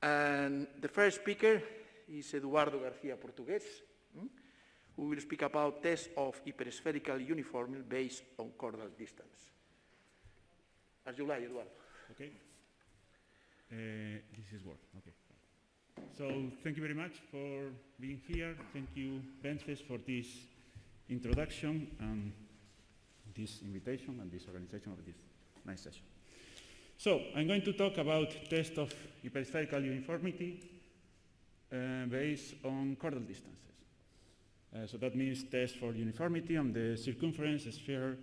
And the first speaker is Eduardo García Portugués, who will speak about tests of hyperspherical uniformity based on chordal distance. As you like, Eduardo. Okay. This is work. Okay. So thank you very much for being here. Thank you, Vences, for this introduction and this invitation and this organization of this nice session. So I'm going to talk about test of hyperspherical uniformity based on chordal distances. So that means test for uniformity on the circumference, sphere,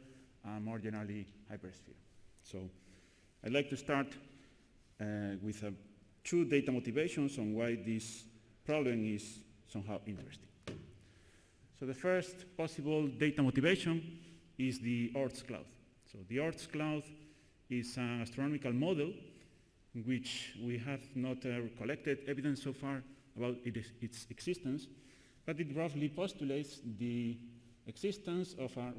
and more generally hypersphere. So I'd like to start with two data motivations on why this problem is somehow interesting. So the first possible data motivation is the Oort's cloud. So the Oort's cloud is an astronomical model in which we have not collected evidence so far about its existence, but it roughly postulates the existence of a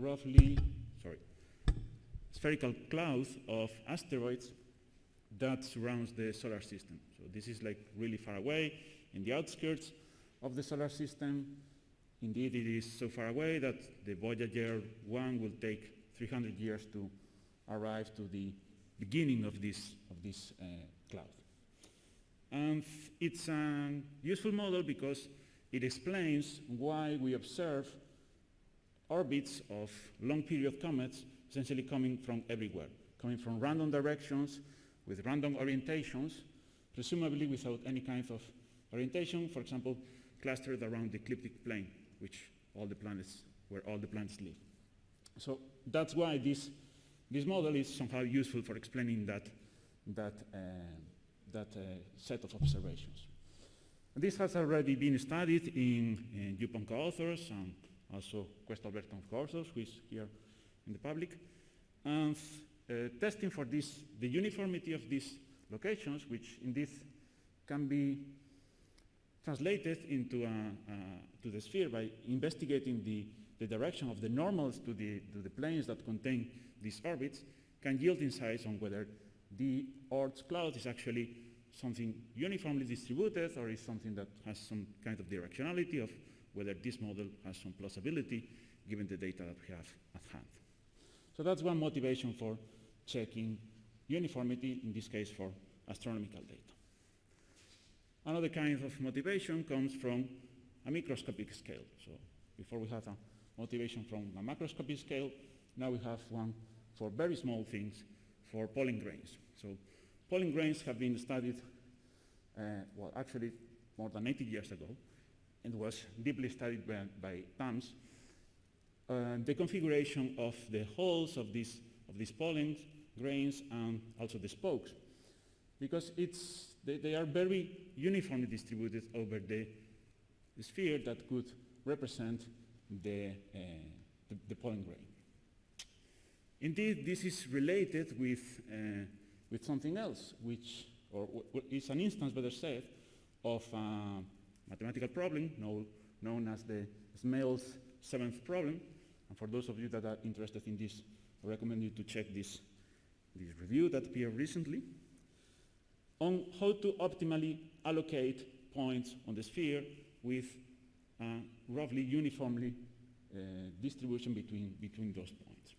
spherical cloud of asteroids that surrounds the solar system. So this is like really far away in the outskirts of the solar system. Indeed, it is so far away that the Voyager 1 will take 300 years to arrive to the beginning of this cloud. And it's a useful model because it explains why we observe orbits of long-period comets essentially coming from everywhere, coming from random directions with random orientations, presumably without any kind of orientation, for example, clustered around the ecliptic plane, where all the planets live. So that's why this model is somehow useful for explaining that set of observations. And this has already been studied in Yupon co-authors and also Cuesta Alberto co-authors, who is here in the public. And testing for the uniformity of these locations, which indeed can be translated into to the sphere by investigating the direction of the normals to the planes that contain these orbits, can yield insights on whether the Oort's cloud is actually something uniformly distributed or is something that has some kind of directionality, of whether this model has some plausibility given the data that we have at hand. So that's one motivation for checking uniformity, in this case for astronomical data. Another kind of motivation comes from a microscopic scale. So before we had a motivation from a macroscopic scale, now we have one for very small things, for pollen grains. So pollen grains have been studied, actually more than 80 years ago, and was deeply studied by TAMS. The configuration of the holes of these pollen grains and also the spokes, because they are very uniformly distributed over the sphere that could represent the pollen grain. Indeed, this is related with something else, which is an instance, better said, of a mathematical problem known as the Smale's seventh problem. And for those of you that are interested in this, I recommend you to check this review that appeared recently on how to optimally allocate points on the sphere with roughly uniformly distribution between those points.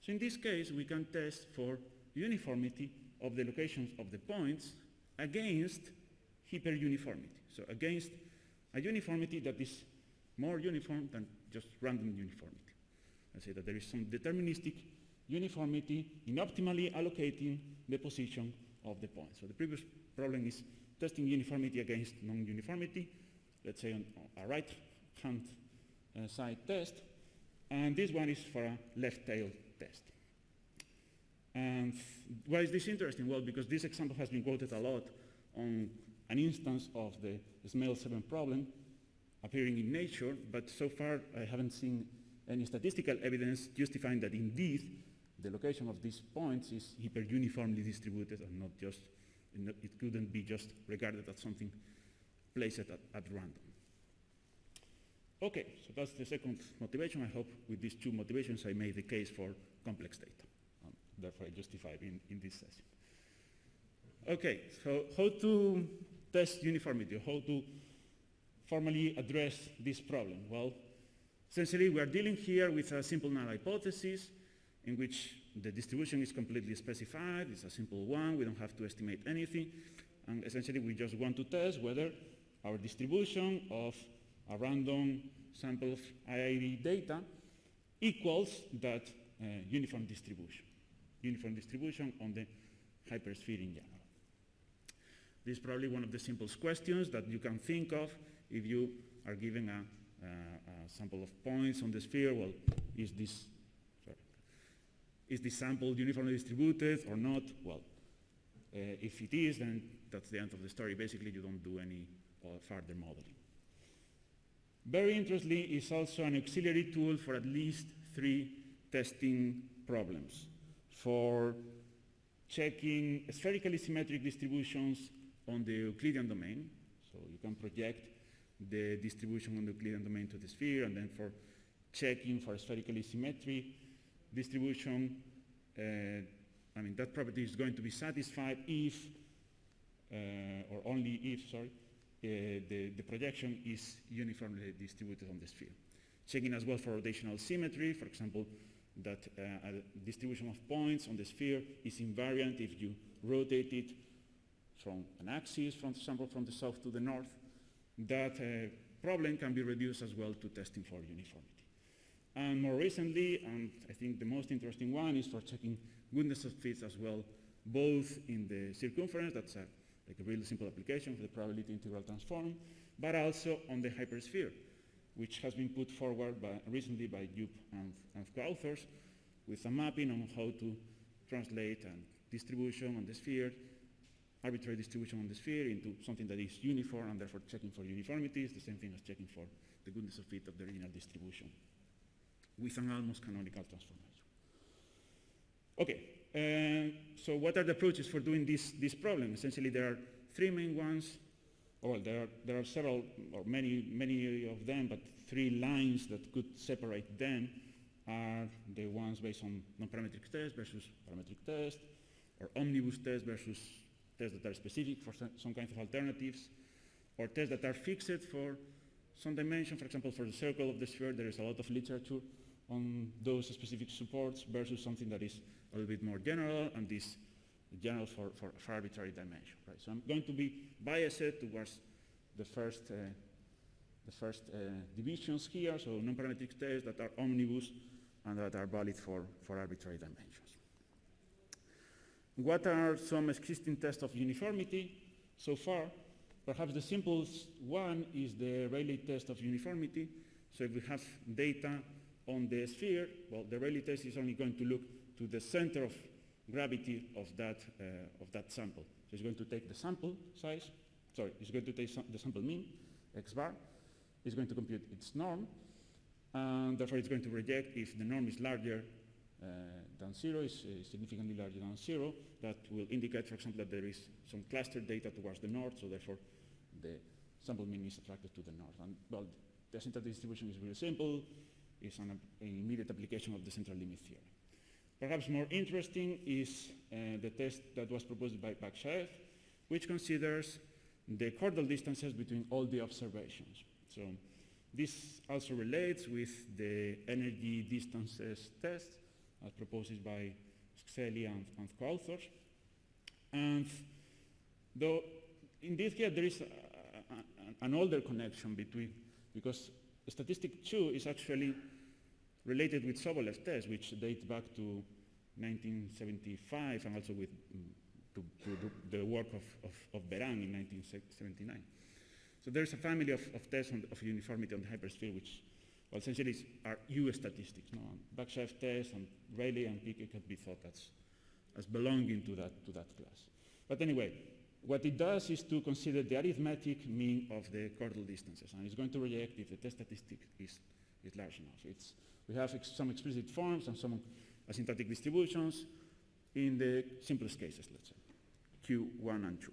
So in this case, we can test for uniformity of the locations of the points against hyperuniformity. So against a uniformity that is more uniform than just random uniformity. I say that there is some deterministic uniformity in optimally allocating the position of the point. So the previous problem is testing uniformity against non-uniformity, let's say on a right-hand side test, and this one is for a left tail test. And why is this interesting? Well, because this example has been quoted a lot on an instance of the Smale 7 problem appearing in Nature, but so far I haven't seen any statistical evidence justifying that indeed the location of these points is hyper-uniformly distributed and not just, it couldn't be just regarded as something placed at random. Okay, so that's the second motivation. I hope with these two motivations I made the case for complex data. Therefore I justify in this session. Okay, so how to test uniformity, how to formally address this problem. Well, essentially, we are dealing here with a simple null hypothesis in which the distribution is completely specified. It's a simple one. We don't have to estimate anything. And essentially, we just want to test whether our distribution of a random sample of IID data equals that uniform distribution on the hypersphere in general. This is probably one of the simplest questions that you can think of if you are given a sample of points on the sphere. Well, is this sample uniformly distributed or not? Well, if it is, then that's the end of the story. Basically, you don't do any further modeling. Very interestingly, is also an auxiliary tool for at least 3 testing problems. For checking spherically symmetric distributions on the Euclidean domain, so you can project the distribution on the Euclidean domain to the sphere, and then for checking for spherically symmetric distribution, that property is going to be satisfied if, or only if, the projection is uniformly distributed on the sphere. Checking as well for rotational symmetry, for example, that a distribution of points on the sphere is invariant if you rotate it from an axis, for example, from the south to the north. That problem can be reduced as well to testing for uniformity. And more recently, and I think the most interesting one, is for checking goodness of fits as well, both in the circumference, that's like a really simple application for the probability integral transform, but also on the hypersphere, which has been put forward recently by Jupp and co-authors with a mapping on how to translate a distribution on the sphere, arbitrary distribution on the sphere, into something that is uniform, and therefore checking for uniformity is the same thing as checking for the goodness of fit of the original distribution with an almost canonical transformation. Okay, so what are the approaches for doing this problem? Essentially, there are 3 main ones. Well, there are several, or many of them, but 3 lines that could separate them are the ones based on non-parametric test versus parametric test, or omnibus test versus tests that are specific for some kinds of alternatives, or tests that are fixed for some dimension. For example, for the circle of the sphere, there is a lot of literature on those specific supports versus something that is a little bit more general and is general for arbitrary dimension. Right? So I'm going to be biased towards the first divisions here, so non-parametric tests that are omnibus and that are valid for arbitrary dimensions. What are some existing tests of uniformity so far? Perhaps the simplest one is the Rayleigh test of uniformity. So if we have data on the sphere, well, the Rayleigh test is only going to look to the center of gravity of that sample. So it's going to take the sample size, it's going to take the sample mean, x bar, it's going to compute its norm, and therefore it's going to reject if the norm is larger than 0, is significantly larger than 0. That will indicate, for example, that there is some clustered data towards the north, so therefore the sample mean is attracted to the north. And well, the asymptotic distribution is really simple. It's an immediate application of the central limit theorem. Perhaps more interesting is the test that was proposed by Bakshaev, which considers the chordal distances between all the observations. So this also relates with the energy distances test as proposed by Scelli and co-authors. And though in this case there is an older connection because statistic 2 is actually related with Sobolev's test, which dates back to 1975, and also with to the work of Beran in 1979. So there's a family of tests of uniformity on the hypersphere, which well, essentially are U statistics. No? Bakshaev test and Rayleigh and Piquet could be thought as belonging to that class. But anyway, what it does is to consider the arithmetic mean of the chordal distances, and it's going to reject if the test statistic is large enough. We have some explicit forms and some asymptotic distributions in the simplest cases, let's say, Q1 and 2,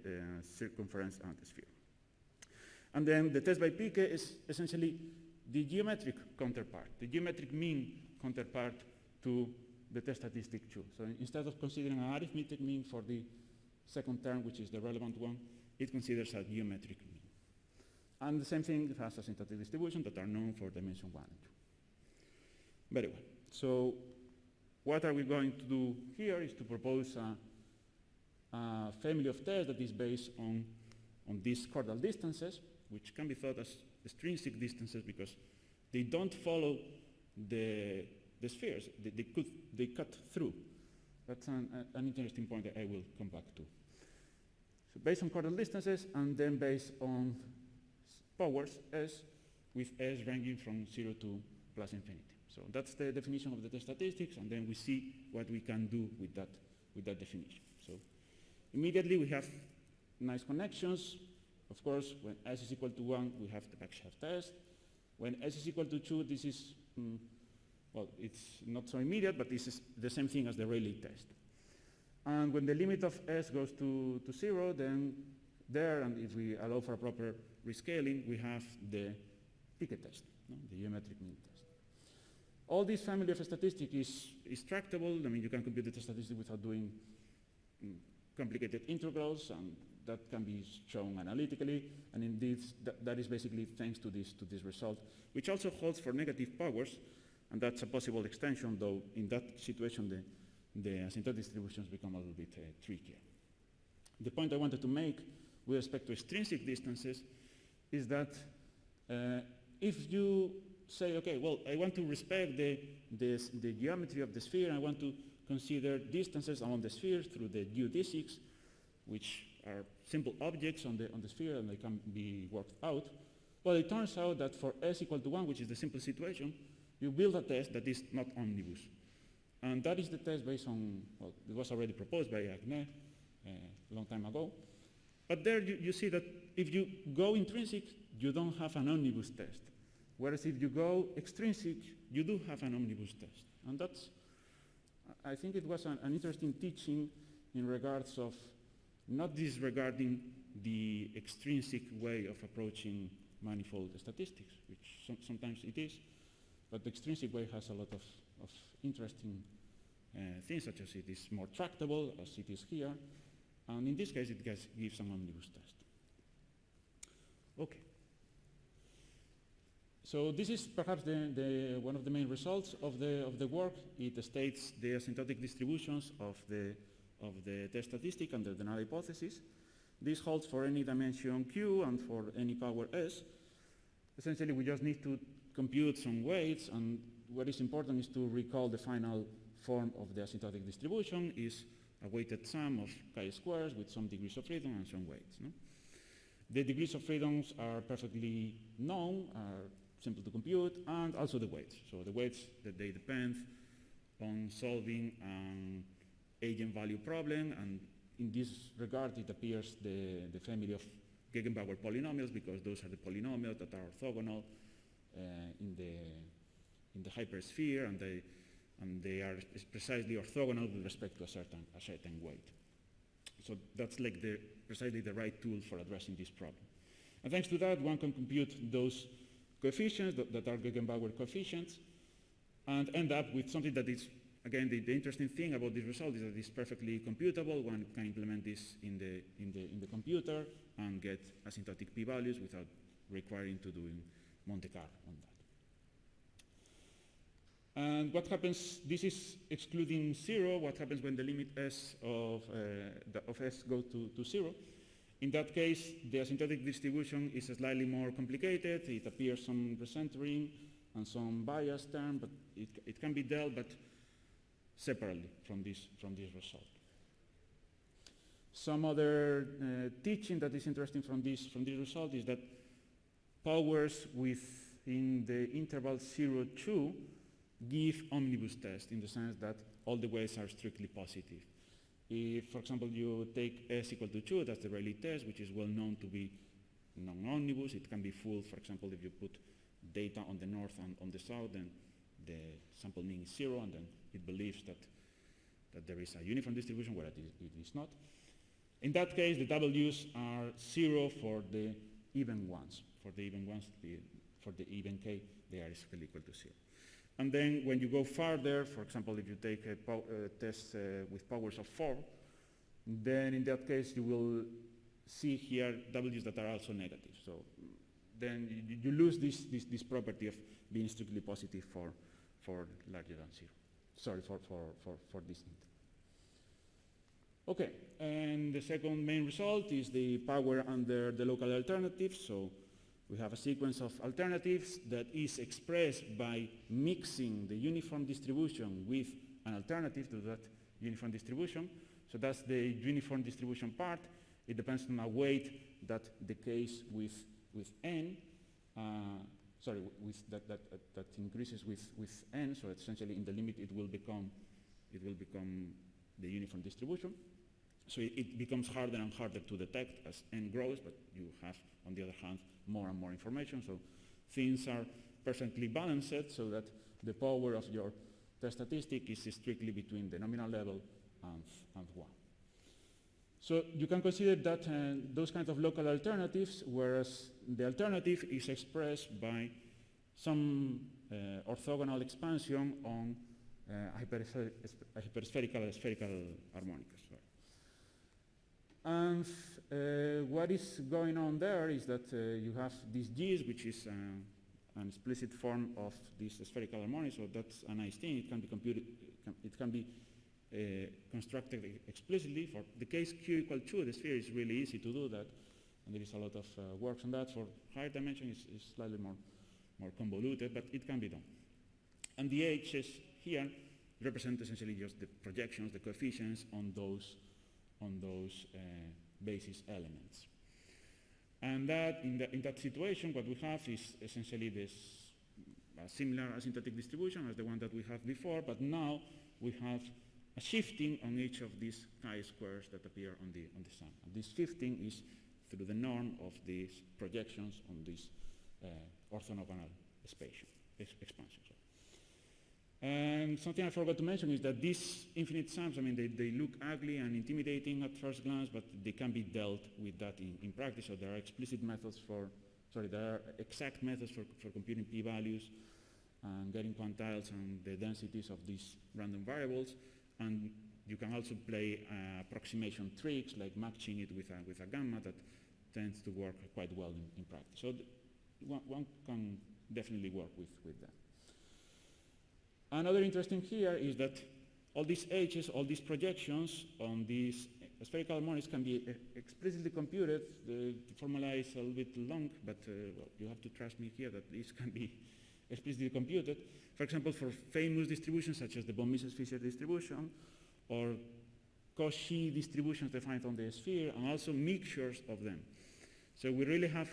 the circumference and the sphere. And then the test by Piquet is essentially the geometric counterpart, the geometric mean counterpart to the test statistic 2. So instead of considering an arithmetic mean for the second term, which is the relevant one, it considers a geometric mean. And the same thing, it has asymptotic distributions that are known for dimension 1 and 2. Very well. So what are we going to do here is to propose a family of tests that is based on these chordal distances, which can be thought as extrinsic distances because they don't follow the spheres. They cut through. That's an interesting point that I will come back to. So based on chordal distances, and then based on powers S, with S ranging from 0 to plus infinity. So that's the definition of the test statistics, and then we see what we can do with that definition. So immediately we have nice connections. Of course, when S is equal to 1, we have the backshaft test. When S is equal to 2, this is, well, it's not so immediate, but this is the same thing as the Rayleigh test. And when the limit of S goes to 0, then there, and if we allow for a proper rescaling, we have the Piquet test, no? The geometric mean test. All this family of statistics is tractable. I mean, you can compute the test statistic without doing complicated integrals, and that can be shown analytically. And indeed, that is basically thanks to this result, which also holds for negative powers, and that's a possible extension, though in that situation the asymptotic distributions become a little bit trickier. The point I wanted to make with respect to extrinsic distances is that if you say, okay, well, I want to respect the geometry of the sphere, I want to consider distances among the spheres through the geodesics, which are simple objects on the sphere and they can be worked out. Well, it turns out that for S equal to 1, which is the simple situation, you build a test that is not omnibus. And that is the test based on, well, it was already proposed by Agné a long time ago. But there you see that if you go intrinsic, you don't have an omnibus test. Whereas if you go extrinsic, you do have an omnibus test. And that's, I think it was an interesting teaching in regards of not disregarding the extrinsic way of approaching manifold statistics, which sometimes it is, but the extrinsic way has a lot of interesting things, such as it is more tractable, as it is here, and in this case it gives an omnibus test. Okay. So this is perhaps one of the main results of the work. It states the asymptotic distributions of the test statistic under the null hypothesis. This holds for any dimension Q and for any power S. Essentially, we just need to compute some weights, and what is important is to recall the final form of the asymptotic distribution is a weighted sum of chi-squares with some degrees of freedom and some weights. No? The degrees of freedoms are perfectly known, are simple to compute, and also the weights. So the weights, that they depend on solving an eigenvalue problem, and in this regard it appears the family of Gegenbauer polynomials, because those are the polynomials that are orthogonal in the hypersphere, and they are precisely orthogonal with respect to a certain weight. So that's like precisely the right tool for addressing this problem. And thanks to that, one can compute those coefficients that are Gegenbauer coefficients and end up with something that is, again, the interesting thing about this result is that it's perfectly computable. One can implement this in the computer and get asymptotic p-values without requiring to do Monte Carlo on that. And what happens, this is excluding 0, what happens when the limit S of S goes to 0. In that case, the asymptotic distribution is slightly more complicated. It appears some recentering and some bias term, but it can be dealt, but separately from this result. Some other teaching that is interesting from this result is that powers within the interval 0, 2 give omnibus test in the sense that all the weights are strictly positive. If, for example, you take S equal to 2, that's the Rayleigh test, which is well known to be non-omnibus. It can be full, for example, if you put data on the north and on the south, then the sample mean is 0, and then it believes that there is a uniform distribution where it is not. In that case, the W's are 0 for the even ones. For the even ones, for the even k, they are equal to 0. And then when you go farther, for example, if you take a test with powers of 4, then in that case you will see here W's that are also negative. So then you lose this property of being strictly positive for larger than 0. Sorry, for this int. Okay, and the second main result is the power under the local alternative. So we have a sequence of alternatives that is expressed by mixing the uniform distribution with an alternative to that uniform distribution. So that's the uniform distribution part. It depends on a weight that decays with n. That increases with n. So essentially, in the limit, it will become the uniform distribution. So it becomes harder and harder to detect as n grows, but you have, on the other hand, more and more information. So things are perfectly balanced so that the power of your test statistic is strictly between the nominal level and 1. So you can consider that those kinds of local alternatives, whereas the alternative is expressed by some orthogonal expansion on hyperspherical and spherical harmonicas. And what is going on there is that you have these G's, which is an explicit form of this spherical harmonic, so that's a nice thing. It can be computed, it can be constructed explicitly. For the case Q equal 2, the sphere is really easy to do that, and there is a lot of work on that. For higher dimension, it's slightly more convoluted, but it can be done. And the H's here represent essentially just the projections, the coefficients on those basis elements. And that in that situation, what we have is essentially this similar asymptotic distribution as the one that we have before, but now we have a shifting on each of these chi-squares that appear on the sum. And this shifting is through the norm of these projections on this orthogonal expansion. And something I forgot to mention is that these infinite sums, I mean, they look ugly and intimidating at first glance, but they can be dealt with that in practice. So there are explicit methods there are exact methods for computing p-values and getting quantiles and the densities of these random variables. And you can also play approximation tricks like matching it with a gamma that tends to work quite well in practice. So one can definitely work with that. Another interesting here is that all these H's, all these projections on these spherical harmonics can be explicitly computed. The formula is a little bit long, but well, you have to trust me here that this can be explicitly computed. For example, for famous distributions such as the von Mises-Fisher distribution or Cauchy distributions defined on the sphere, and also mixtures of them. So we really have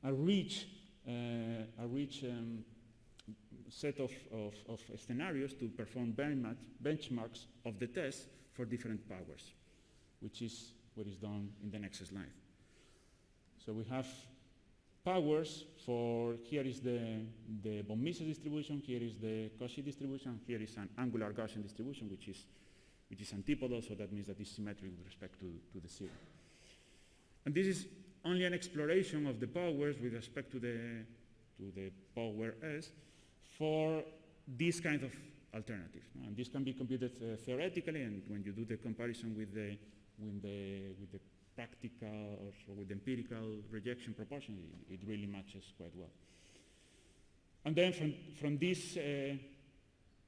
a rich set of scenarios to perform benchmarks of the test for different powers, which is what is done in the next slide. So we have powers for, here is the von Mises distribution, here is the Cauchy distribution, here is an angular Gaussian distribution, which is antipodal, so that means that it's symmetric with respect to the zero. And this is only an exploration of the powers with respect to the power S for this kind of alternative. And this can be computed theoretically, and when you do the comparison with the practical or with the empirical rejection proportion, it really matches quite well. And then from this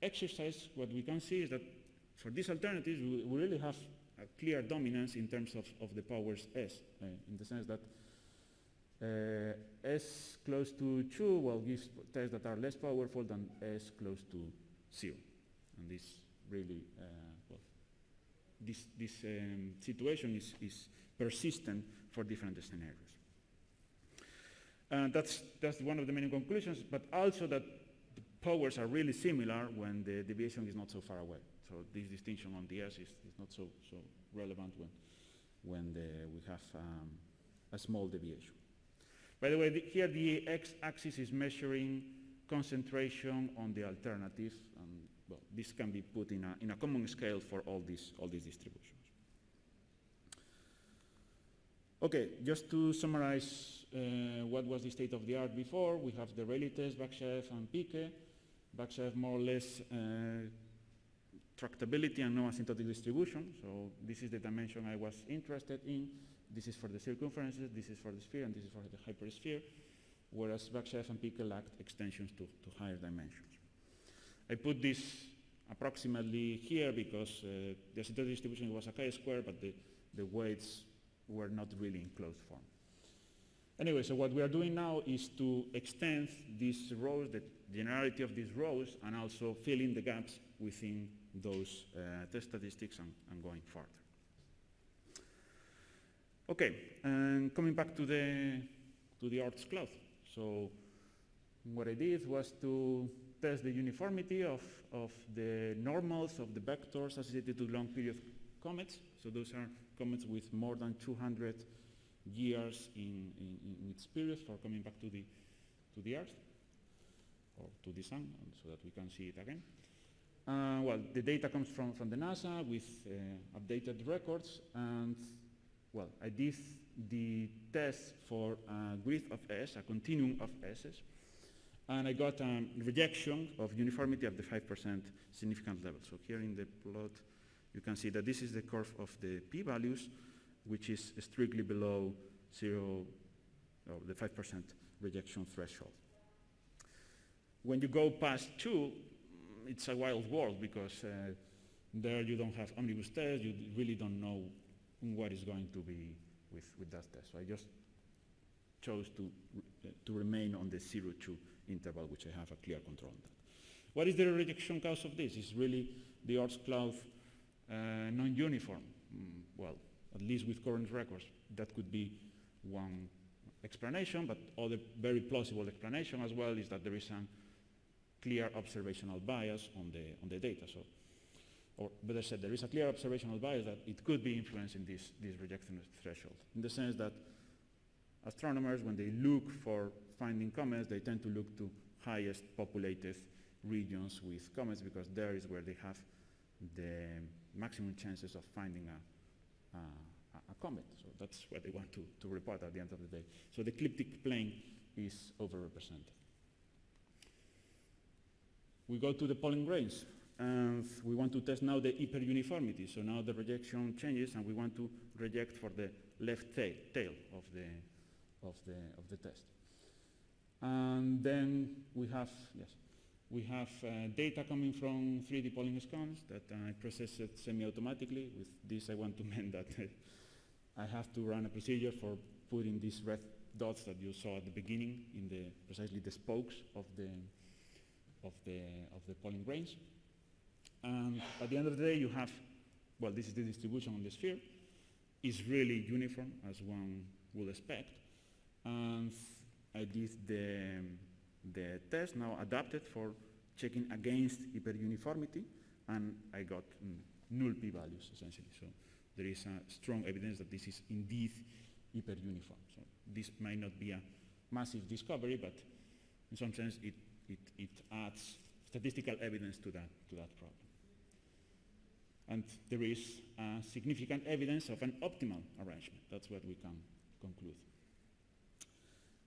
exercise, what we can see is that for these alternatives, we really have a clear dominance in terms of the powers S, in the sense that S close to 2, well, gives tests that are less powerful than S close to 0. And this really, this situation is persistent for different scenarios. That's one of the main conclusions, but also that the powers are really similar when the deviation is not so far away. So this distinction on the S is not so relevant when we have a small deviation. By the way, here the x-axis is measuring concentration on the alternative, and well, this can be put in a common scale for all these distributions. Okay, just to summarize what was the state of the art before, we have the Rayleigh test, Bakhachev, and Piquet. Bakhachev more or less tractability and no asymptotic distribution. So this is the dimension I was interested in. This is for the circumferences, this is for the sphere, and this is for the hypersphere, whereas Bakhachev and Pickel lacked extensions to higher dimensions. I put this approximately here because the asymptotic distribution was a chi-square, but the weights were not really in closed form. Anyway, so what we are doing now is to extend these rows, the generality of these rows, and also fill in the gaps within those test statistics and going further. Okay, and coming back to the Ort's cloth. So what I did was to test the uniformity of the normals of the vectors associated to long period comets. So those are comets with more than 200 years in its period for coming back to the Earth or to the Sun, and so that we can see it again. Well, the data comes from the NASA with updated records, and well, I did the test for a grid of S, a continuum of S's, and I got a rejection of uniformity of the 5% significant level. So here in the plot, you can see that this is the curve of the p-values, which is strictly below 0, or the 5% rejection threshold. When you go past 2, it's a wild world, because there you don't have omnibus tests, you really don't know what is going to be with that test. So I just chose to remain on the 0-2 interval, which I have a clear control on that. What is the rejection cause of this? It's really the Ort's cloth non-uniform. Well, at least with current records, that could be one explanation, but other very plausible explanation as well is that there is a clear observational bias on the data. So, or better said, there is a clear observational bias that it could be influencing this rejection threshold, in the sense that astronomers, when they look for finding comets, they tend to look to highest populated regions with comets, because there is where they have the maximum chances of finding a comet. So that's what they want to report at the end of the day. So the ecliptic plane is overrepresented. We go to the pollen grains, and we want to test now the hyperuniformity. So now the rejection changes, and we want to reject for the left tail of the test. And then we have, data coming from 3D polling scans that I process it semi-automatically. With this, I want to mean that I have to run a procedure for putting these red dots that you saw at the beginning in precisely the spokes of the pollen grains. And at the end of the day, you have, well, this is the distribution on the sphere. It's really uniform, as one would expect. And I did the test now adapted for checking against hyperuniformity, and I got null p-values, essentially. So there is strong evidence that this is indeed hyperuniform. So this might not be a massive discovery, but in some sense it adds statistical evidence to that problem. And there is significant evidence of an optimal arrangement. That's what we can conclude.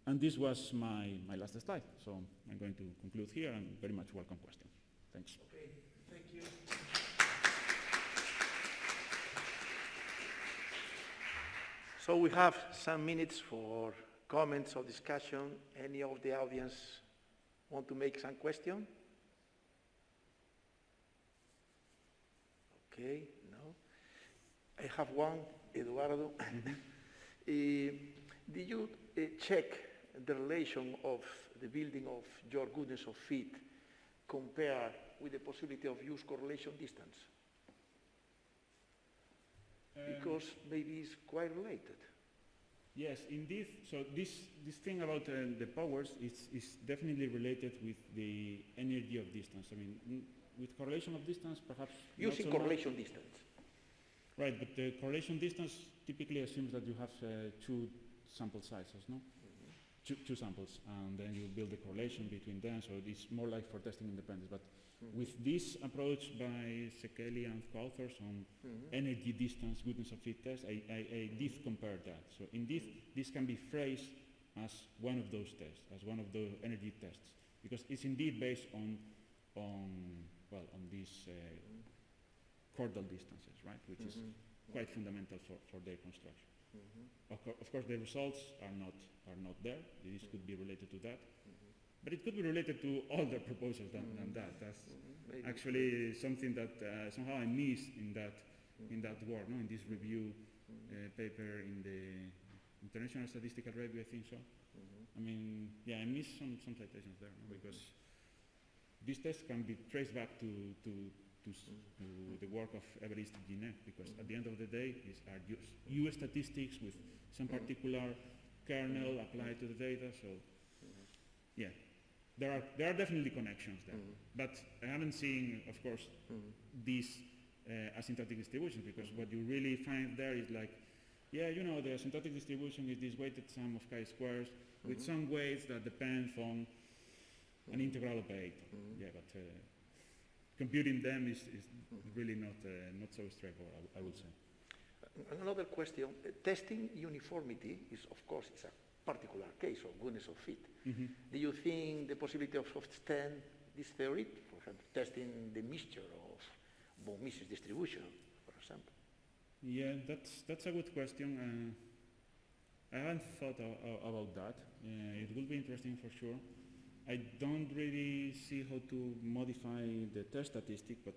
And this was my last slide. So I'm going to conclude here, and very much welcome questions. Thanks. Okay, thank you. So we have some minutes for comments or discussion. Any of the audience want to make some question? Okay, no. I have one, Eduardo. Did you check the relation of the building of your goodness of fit compared with the possibility of use correlation distance? Because maybe it's quite related. Yes, indeed. So this thing about the powers is definitely related with the energy of distance. I mean, with correlation of distance, perhaps using correlation distance. Right, but the correlation distance typically assumes that you have two sample sizes, no? Two samples, and then you build a correlation between them, so it's more like for testing independence. But with this approach by Sekeli and co-authors on energy distance goodness of fit test, I did compare that. So indeed, this can be phrased as one of those tests, as one of the energy tests, because it's indeed based on this chordal distances, right? Which is quite fundamental for their construction. Of course, the results are not there. This could be related to that, but it could be related to all the proposals than that. That's actually something that somehow I missed in that work, no? In this review paper in the International Statistical Review, I think so. I mean, yeah, I missed some citations there, no? Because these tests can be traced back to the work of Évariste Guinet, because at the end of the day, these are US statistics with some particular kernel applied to the data. So, yeah, there are definitely connections there, but I haven't seen, of course, these asymptotic distributions, because what you really find there is like, yeah, you know, the asymptotic distribution is this weighted sum of chi-squares with some weights that depend on an integral operator. Yeah, but computing them is really not so straightforward, I would say. Another question, testing uniformity is, of course, it's a particular case of goodness of fit. Do you think the possibility of extend this theory, for example, testing the mixture of von Mises distribution, for example? Yeah, that's a good question. I haven't thought about that. It will be interesting for sure. I don't really see how to modify the test statistic, but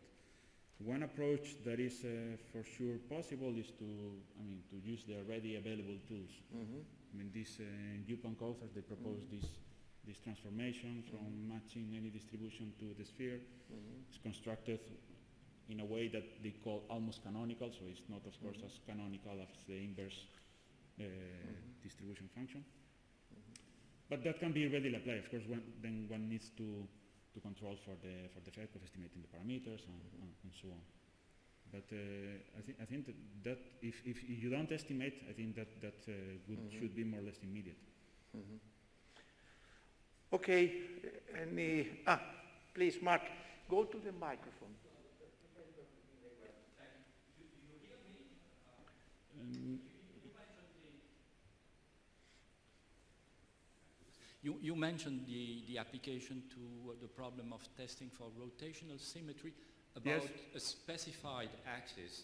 one approach that is for sure possible is to use the already available tools. I mean, these Dupont authors, they propose this transformation from matching any distribution to the sphere. It's constructed in a way that they call almost canonical, so it's not, of course, as canonical as the inverse distribution function. But that can be readily applied. Of course, then one needs to control for the effect of estimating the parameters and so on. But I think that if you don't estimate, I think that should be more or less immediate. Okay, please, Mark, go to the microphone. You mentioned the application to the problem of testing for rotational symmetry about a specified axis.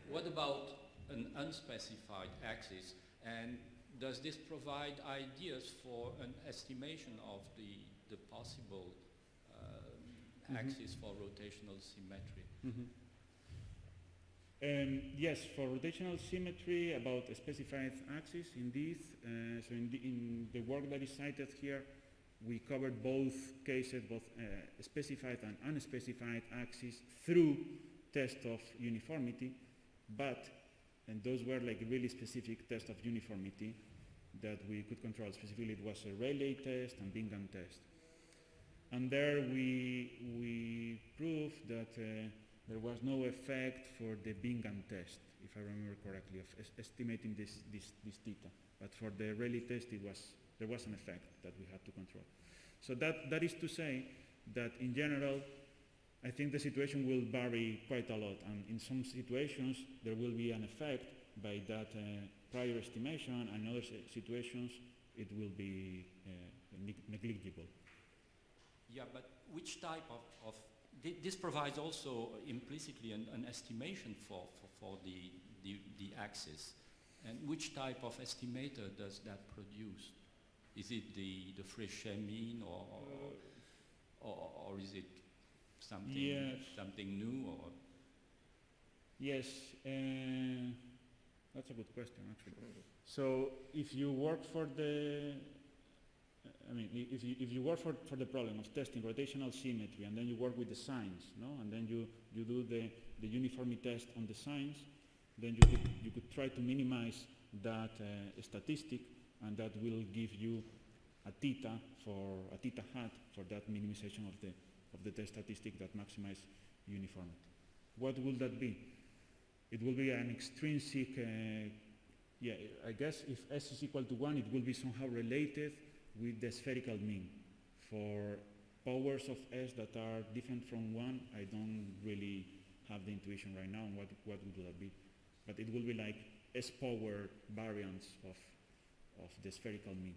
What about an unspecified axis? And does this provide ideas for an estimation of the possible axis for rotational symmetry? Yes, for rotational symmetry about a specified axis, indeed. So in the work that is cited here, we covered both cases, both specified and unspecified axes through test of uniformity, and those were like really specific tests of uniformity that we could control. Specifically, it was a Rayleigh test and Bingham test. And there we proved that there was no effect for the Bingham test, if I remember correctly, of estimating this theta. But for the Rayleigh test, there was an effect that we had to control. So that is to say that in general, I think the situation will vary quite a lot. And in some situations, there will be an effect by that prior estimation, and in other situations, it will be negligible. Yeah, but which type of this provides also implicitly an estimation for the axis. And which type of estimator does that produce? Is it the Fréchet mean or is it something new? Or? Yes, that's a good question actually. So if you work for if you work for the problem of testing rotational symmetry, and then you work with the signs, no, and then you do the uniformity test on the signs, then you could try to minimize that statistic, and that will give you a theta hat for that minimization of the test statistic that maximize uniformity. What will that be? It will be an extrinsic. I guess if S is equal to 1, it will be somehow related with the spherical mean. For powers of S that are different from 1, I don't really have the intuition right now on what would that be. But it will be like S power variance of the spherical mean.